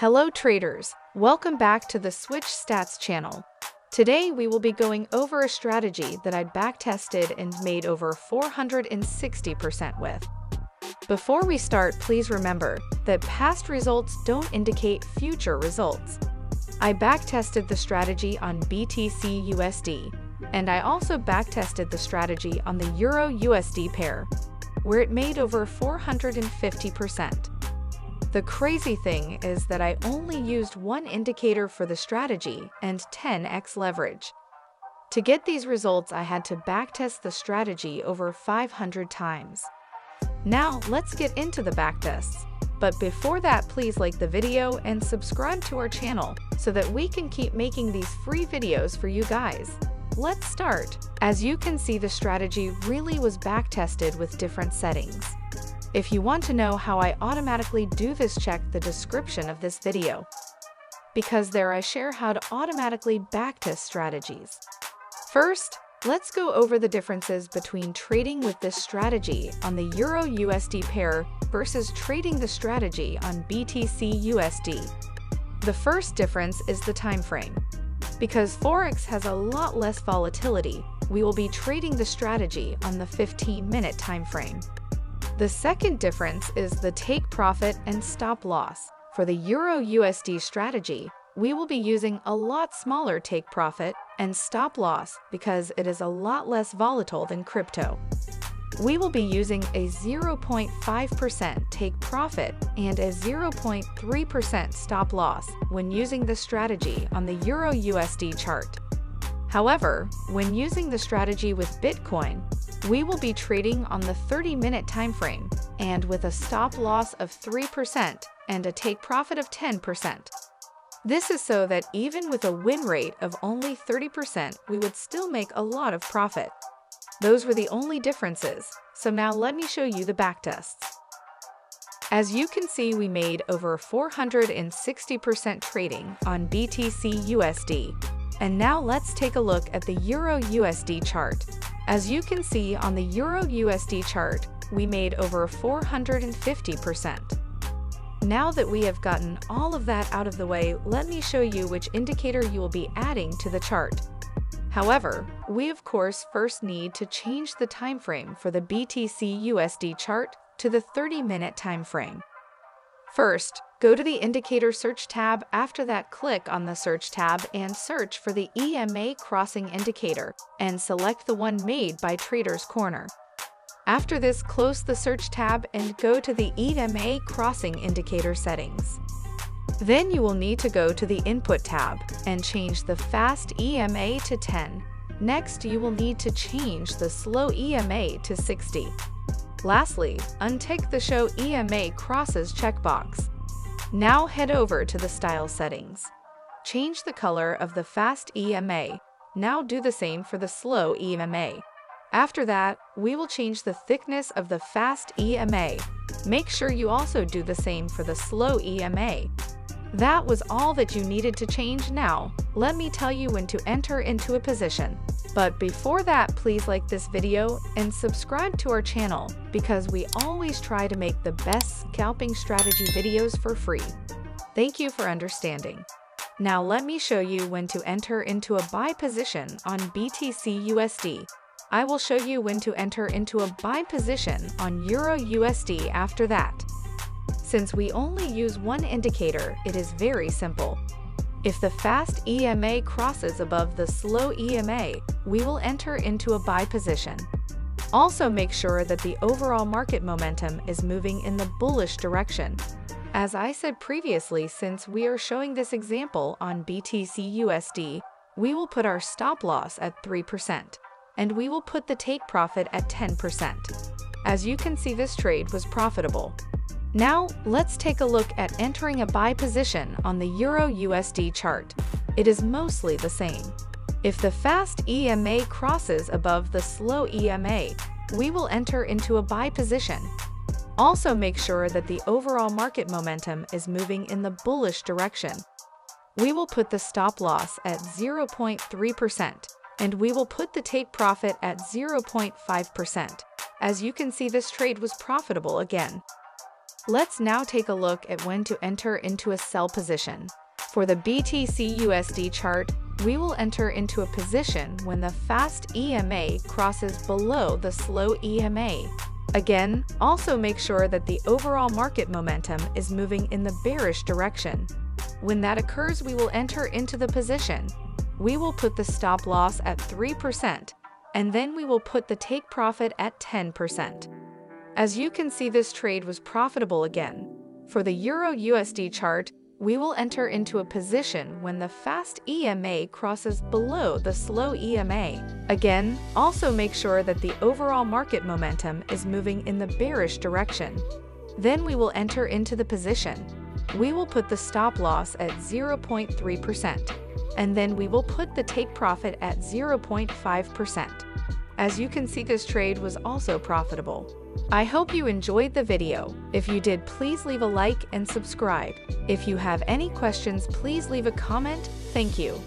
Hello traders, welcome back to the Switch Stats channel. Today we will be going over a strategy that I backtested and made over 460% with. Before we start, please remember that past results don't indicate future results. I backtested the strategy on BTC USD, and I also backtested the strategy on the Euro USD pair, where it made over 450%. The crazy thing is that I only used one indicator for the strategy and 10x leverage. To get these results, I had to backtest the strategy over 500 times. Now, let's get into the backtests. But before that, please like the video and subscribe to our channel so that we can keep making these free videos for you guys. Let's start. As you can see, the strategy really was backtested with different settings. If you want to know how I automatically do this, check the description of this video, because there I share how to automatically backtest strategies. First, let's go over the differences between trading with this strategy on the Euro USD pair versus trading the strategy on BTC USD. The first difference is the time frame. Because Forex has a lot less volatility, we will be trading the strategy on the 15-minute time frame. The second difference is the take profit and stop loss. For the Euro USD strategy, we will be using a lot smaller take profit and stop loss because it is a lot less volatile than crypto. We will be using a 0.5% take profit and a 0.3% stop loss when using the strategy on the Euro USD chart. However, when using the strategy with Bitcoin, we will be trading on the 30-minute time frame and with a stop loss of 3% and a take profit of 10%. This is so that even with a win rate of only 30%, we would still make a lot of profit. Those were the only differences, so now let me show you the backtests. As you can see, we made over 460% trading on BTC USD. And now let's take a look at the Euro USD chart. As you can see on the Euro USD chart, we made over 450%. Now that we have gotten all of that out of the way, let me show you which indicator you will be adding to the chart. However, we of course first need to change the time frame for the BTC USD chart to the 30-minute time frame. First, go to the Indicator Search tab. After that, click on the Search tab and search for the EMA Crossing Indicator and select the one made by Traders Corner. After this, close the Search tab and go to the EMA Crossing Indicator settings. Then you will need to go to the Input tab and change the Fast EMA to 10. Next, you will need to change the Slow EMA to 60. Lastly, untick the Show EMA Crosses checkbox. Now head over to the Style settings. Change the color of the Fast EMA. Now do the same for the Slow EMA. After that, we will change the thickness of the Fast EMA. Make sure you also do the same for the Slow EMA. That was all that you needed to change. Now, let me tell you when to enter into a position. But before that, please like this video and subscribe to our channel because we always try to make the best scalping strategy videos for free. Thank you for understanding. Now let me show you when to enter into a buy position on BTC USD. I will show you when to enter into a buy position on Euro USD after that. Since we only use one indicator, it is very simple. If the Fast EMA crosses above the Slow EMA, we will enter into a buy position. Also make sure that the overall market momentum is moving in the bullish direction. As I said previously, since we are showing this example on BTC USD, we will put our stop loss at 3%, and we will put the take profit at 10%. As you can see, this trade was profitable. Now, let's take a look at entering a buy position on the Euro USD chart. It is mostly the same. If the Fast EMA crosses above the Slow EMA, we will enter into a buy position. Also make sure that the overall market momentum is moving in the bullish direction. We will put the stop loss at 0.3%, and we will put the take profit at 0.5%. As you can see, this trade was profitable again. Let's now take a look at when to enter into a sell position. For the BTC/USD chart, we will enter into a position when the fast EMA crosses below the slow EMA. Again, also make sure that the overall market momentum is moving in the bearish direction. When that occurs, we will enter into the position. We will put the stop loss at 3%, and then we will put the take profit at 10%. As you can see, this trade was profitable again. For the Euro/USD chart, we will enter into a position when the fast EMA crosses below the slow EMA. Again, also make sure that the overall market momentum is moving in the bearish direction. Then we will enter into the position. We will put the stop loss at 0.3%, and then we will put the take profit at 0.5%. As you can see, this trade was also profitable. I hope you enjoyed the video. If you did, please leave a like and subscribe. If you have any questions, please leave a comment. Thank you.